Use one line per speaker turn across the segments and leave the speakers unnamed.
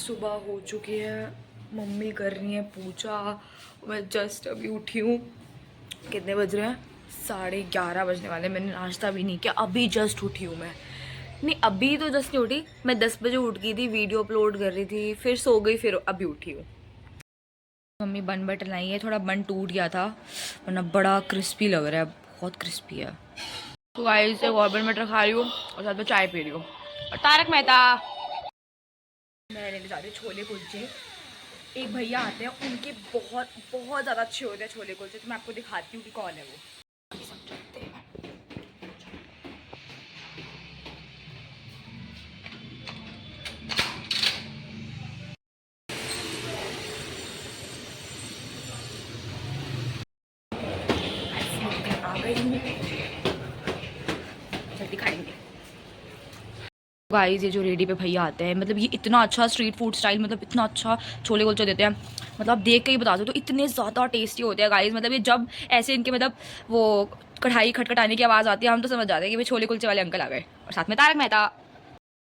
सुबह हो चुकी है, मम्मी कर रही है पूजा। मैं जस्ट अभी उठी हूँ। कितने बज रहे हैं? 11:30 बजने वाले। मैंने नाश्ता भी नहीं किया, अभी जस्ट उठी हूँ मैं। नहीं, अभी तो जस्ट नहीं उठी, मैं 10 बजे उठ गई थी, वीडियो अपलोड कर रही थी, फिर सो गई, फिर अभी उठी हूँ। मम्मी बन बटर लाई है, थोड़ा बन टूट गया था वरना बड़ा क्रिस्पी लग रहा है, बहुत क्रिस्पी है। तो गाइस एक और बन बटर खा रही हूँ और साथ में चाय पी रही हूँ। और तारक मेहता मैं लेने जा रही हूँ छोले कुलचे। एक भैया आते हैं, उनके बहुत बहुत ज़्यादा अच्छे होते हैं छोले कुलचे, तो मैं आपको दिखाती हूँ कि कौन है वो। आ गई हूँ, जल्दी खाएंगे। गाइस ये जो रेडी पे भैया आते हैं, मतलब ये इतना अच्छा स्ट्रीट फूड स्टाइल, मतलब इतना अच्छा छोले कुलचे देते हैं, मतलब आप देख के ही बता दो तो इतने ज़्यादा टेस्टी होते हैं गाइस। मतलब ये जब ऐसे इनके मतलब वो कढ़ाई खटखटाने की आवाज़ आती है, हम तो समझ जाते हैं कि भाई छोले कुलचे वाले अंकल आ गए। और साथ में तारक मेहता।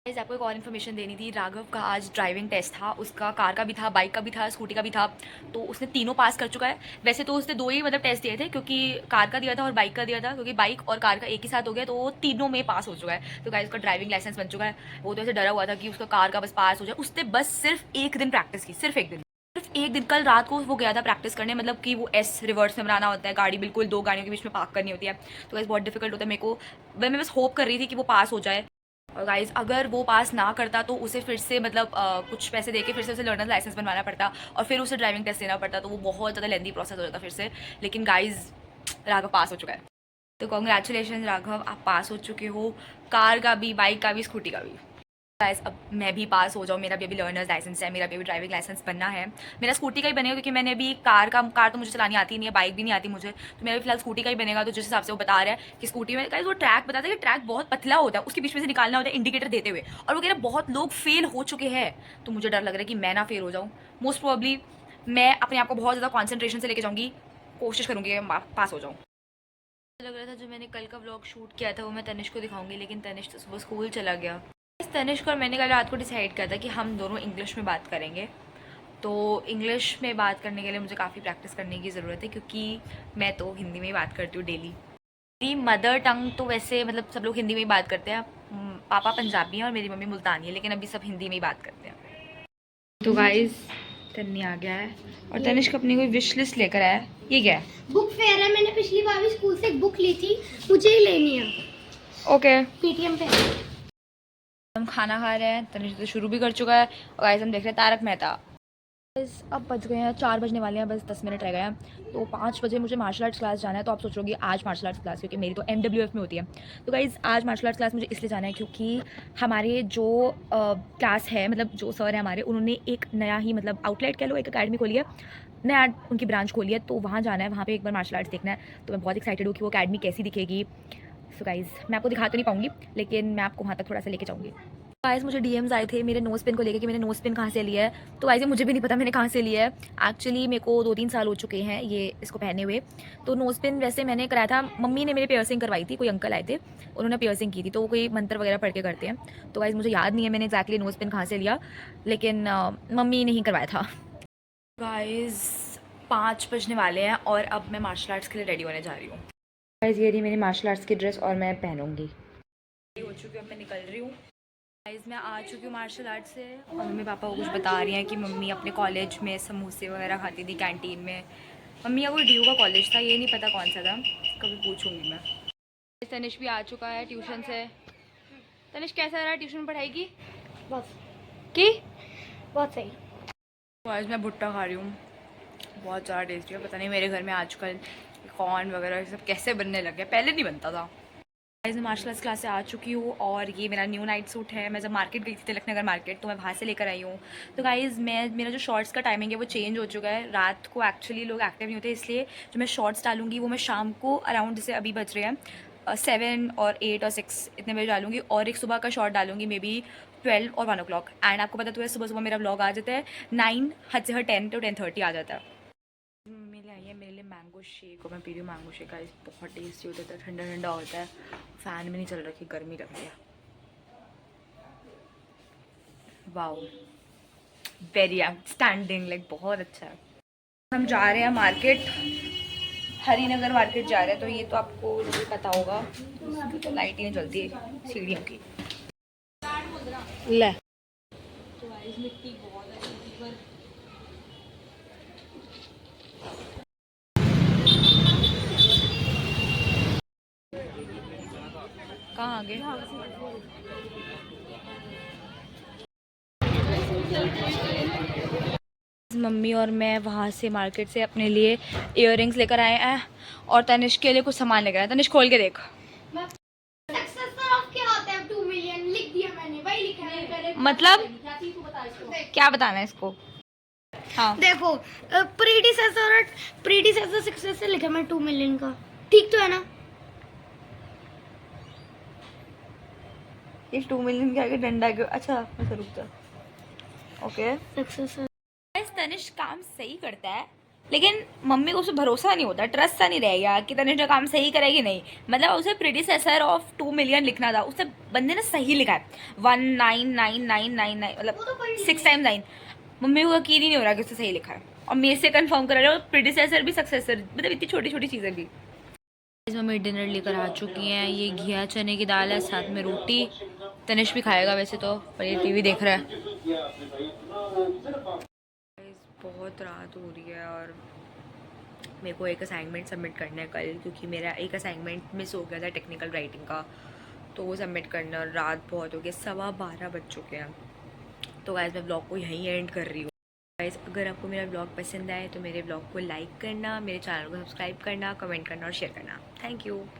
गाइस आपको एक और इन्फॉर्मेशन देनी थी। राघव का आज ड्राइविंग टेस्ट था, उसका कार का भी था, बाइक का भी था, स्कूटी का भी था, तो उसने तीनों पास कर चुका है। वैसे तो उसने 2 ही मतलब टेस्ट दिए थे, क्योंकि कार का दिया था और बाइक का दिया था, क्योंकि बाइक और कार का एक ही साथ हो गया, तो वो तीनों में पास हो चुका है। तो गाइस उसका ड्राइविंग लाइसेंस बन चुका है। वो तो ऐसे डरा हुआ था कि उसका कार का बस पास हो जाए। उसने बस सिर्फ 1 दिन प्रैक्टिस की, सिर्फ 1 दिन, सिर्फ 1 दिन। कल रात को वो गया था प्रैक्टिस करने, मतलब कि वो एस रिवर्स में बनाना होता है, गाड़ी बिल्कुल 2 गाड़ियों के बीच में पार्क करनी होती है, तो गाइस बहुत डिफिकल्ट होता है मेरे को। मैं बस होप कर रही थी कि वो पास हो जाए। और गाइज अगर वो पास ना करता तो उसे फिर से मतलब कुछ पैसे देके फिर से उसे लर्नर लाइसेंस बनवाना पड़ता और फिर उसे ड्राइविंग टेस्ट देना पड़ता, तो वो बहुत ज़्यादा लेंदी प्रोसेस हो जाता फिर से। लेकिन गाइज राघव पास हो चुका है, तो कॉन्ग्रेचुलेशन राघव, आप पास हो चुके हो, कार का भी, बाइक का भी, स्कूटी का भी। गाइस अब मैं भी पास हो जाऊँ, मेरा भी अभी लर्नर्स लाइसेंस है, मेरा भी अभी ड्राइविंग लाइसेंस बनना है। मेरा स्कूटी का ही बनेगा, क्योंकि मैंने अभी कार तो मुझे चलानी आती नहीं है, बाइक भी नहीं आती मुझे, तो मेरा भी फिलहाल स्कूटी का ही बनेगा। तो जिस हिसाब से वो बता रहा है कि स्कूटी में गाइस वो ट्रैक बताता है कि ट्रैक बहुत पतला होता है, उसके बीच में से निकालना होता है इंडिकेटर देते हुए, और वो कह रहा है बहुत लोग फेल हो चुके हैं। तो मुझे डर लग रहा है कि मैं ना फेल हो जाऊँ। मोस्ट प्रोबेबली मैं अपने आप को बहुत ज़्यादा कॉन्सेंट्रेशन से लेके जाऊँगी, कोशिश करूँगी कि मैं पास हो जाऊँ। लग रहा था जो मैंने कल का व्लॉग शूट किया था वो मैं तनिष्क को दिखाऊंगी, लेकिन तनिष्क तो सुबह स्कूल चला गया। तनिष्क और मैंने कल रात को डिसाइड किया था कि हम दोनों इंग्लिश में बात करेंगे। तो इंग्लिश में बात करने के लिए मुझे काफ़ी प्रैक्टिस करने की ज़रूरत है, क्योंकि मैं तो हिंदी में ही बात करती हूँ डेली। मेरी मदर टंग तो वैसे मतलब सब लोग हिंदी में ही बात करते हैं। पापा पंजाबी हैं और मेरी मम्मी मुल्तानी है, लेकिन अभी सब हिंदी में ही बात करते हैं। तो गाइस तन्नी आ गया है और तनिष्क अपनी कोई विश लिस्ट लेकर आया है। ये क्या है?
बुक फेयर है। मैंने पिछली बार भी स्कूल से एक बुक ली थी, मुझे ही लेनी है।
ओके
पेटीएम पे।
हम खाना खा रहे हैं, तनिष्क तो शुरू भी कर चुका है, और गाइस हम देख रहे हैं तारक मेहता। अब बज गए हैं 4 बजने वाले हैं, बस 10 मिनट रह गए हैं। तो 5 बजे मुझे मार्शल आर्ट्स क्लास जाना है। तो आप सोच रहे आज मार्शल आर्ट्स क्लास, क्योंकि मेरी तो MWF में होती है। तो गाइज़ आज मार्शल आर्ट्स क्लास मुझे इसलिए जाना है क्योंकि हमारे जो क्लास है, मतलब जो सर है हमारे, उन्होंने एक नया ही मतलब आउटलेट कह लो, एक अकेडमी खोली है, नया उनकी ब्रांच खोली है, तो वहाँ जाना है, वहाँ पर एक बार मार्शल आर्ट्स देखना है। तो मैं बहुत एक्साइटेड हूँ कि वो अकेडमी कैसी दिखेगी। सो गाइज़ मैं आपको दिखा तो नहीं पाऊँगी, लेकिन मैं आपको वहाँ तक थोड़ा सा लेके जाऊँगी। गाइस मुझे डीएम्स आए थे मेरे नोज़ पिन को लेकर कि मैंने नोज़ पिन कहाँ से लिया है। तो गाइस मुझे भी नहीं पता मैंने कहाँ से लिया है। एक्चुअली मेरे को 2-3 साल हो चुके हैं ये इसको पहने हुए। तो नोज़ पिन वैसे मैंने कराया था, मम्मी ने मेरे पियर्सिंग करवाई थी, कोई अंकल आए थे, उन्होंने पियर्सिंग की थी, तो वो कोई मंत्र वगैरह पढ़ के करते हैं। तो गाइस मुझे याद नहीं है मैंने एक्जैक्टली नोज़ पिन कहाँ से लिया, लेकिन मम्मी ने ही करवाया था। गाइस 5 बजने वाले हैं और अब मैं मार्शल आर्ट्स के लिए रेडी होने जा रही हूँ। गाइस ये रही मेरी मार्शल आर्ट्स की ड्रेस और मैं पहनूंगी। हो चुकी हूँ, अब मैं निकल रही हूँ। गाइस मैं आ चुकी हूँ मार्शल आर्ट से, और मम्मी पापा को कुछ बता रही हैं कि मम्मी अपने कॉलेज में समोसे वगैरह खाती थी कैंटीन में। मम्मी का कोई ड्यू का कॉलेज था, ये नहीं पता कौन सा था, कभी पूछूंगी मैं। तनिष भी आ चुका है ट्यूशन से। तनिष कैसा रहा ट्यूशन में पढ़ाई की?
बस
की
बहुत सही।
आज मैं भुट्टा खा रही हूँ, बहुत ज़्यादा टेस्टी है। पता नहीं मेरे घर में आजकल कॉर्न वगैरह सब कैसे बनने लग गया, पहले नहीं बनता था। मैं मार्शल आर्ट्स क्लास से आ चुकी हूँ, और ये मेरा न्यू नाइट सूट है। मैं जब मार्केट गई थी तिलक नगर मार्केट, तो मैं वहाँ से लेकर आई हूँ। तो गाइज़ मेरा जो शॉर्ट्स का टाइमिंग है वो चेंज हो चुका है। रात को एक्चुअली लोग एक्टिव नहीं होते, इसलिए जो मैं शॉर्ट्स डालूंगी वो मैं शाम को अराउंड, जैसे अभी बज रहे हैं 7 और 8 और 6 इतने बजे डालूंगी, और एक सुबह का शॉर्ट डालूंगी मे बी 12 और 1 o'clock। एंड आपको पता तो है सुबह सुबह मेरा ब्लॉग आ जाता है 9, हद से हद 10 to 10:30 आ जाता है। मम्मी ले आई है मेरे लिए मैंगो शेक, और मैं पी रही हूँ मैंगो शेक। गाइस बहुत टेस्टी होता है, ठंडा ठंडा होता है, फ़ैन में नहीं चल रखी, गर्मी लग रही है। वाओ वेरी आउटस्टैंडिंग, लाइक बहुत अच्छा है। हम जा रहे हैं मार्केट, हरिनगर मार्केट जा रहे हैं, तो ये तो आपको जरूर पता होगा, इसकी तो लाइट ही नहीं जलती है सीढ़ियों की। ले तो गाइस मिट्टी बहुत है पर कहाँ आगे मम्मी और मैं वहाँ से मार्केट से अपने लिए इयररिंग्स लेकर आए हैं और तनिष्क के लिए कुछ सामान लेकर आए। तनिष्क खोल के देख।
सक्सेसर ऑफ क्या होता है 2 मिलियन लिख दिया मैंने, वही लिखा है।
मतलब क्या बताना है इसको? हाँ
देखो प्रीडिसेसर सक्सेसर लिखा मैं 2 मिलियन का, ठीक तो है ना?
ये 2 मिलियन के आगे डंडा क्यों? अच्छा अच्छा रुक जा। ओके
सक्सेसर
तनिष्क काम सही करता है, लेकिन मम्मी को उसे भरोसा नहीं होता, ट्रस्ट सा नहीं रह गया कि तनिष्क काम सही करेगी नहीं। मतलब उसे प्रीडिसेसर ऑफ 2 मिलियन लिखना था, उससे बंदे ने सही लिखा है 199999, मतलब 6 टाइम्स 9। मम्मी को यकीन ही नहीं हो रहा कि उसने सही लिखा है, और मेरे से कंफर्म करा रहा है प्रीडिसेसर भी सक्सेसर, मतलब इतनी छोटी छोटी चीज़ें भी। मम्मी डिनर लेकर आ चुकी हैं, ये घिया चने की दाल है, साथ में रोटी। तनिष्क भी खाएगा वैसे तो, पर ये टीवी देख रहा है। बहुत रात हो रही है और मेरे को एक असाइनमेंट सबमिट करना है कल, क्योंकि मेरा एक असाइनमेंट मिस हो गया था टेक्निकल राइटिंग का, तो वो सबमिट करना, और रात बहुत हो गई, 12:15 बज चुके हैं। तो गाइस मैं ब्लॉग को यहीं एंड कर रही हूँ। गाइस अगर आपको मेरा ब्लॉग पसंद आए तो मेरे ब्लॉग को लाइक करना, मेरे चैनल को सब्सक्राइब करना, कमेंट करना और शेयर करना। Thank you.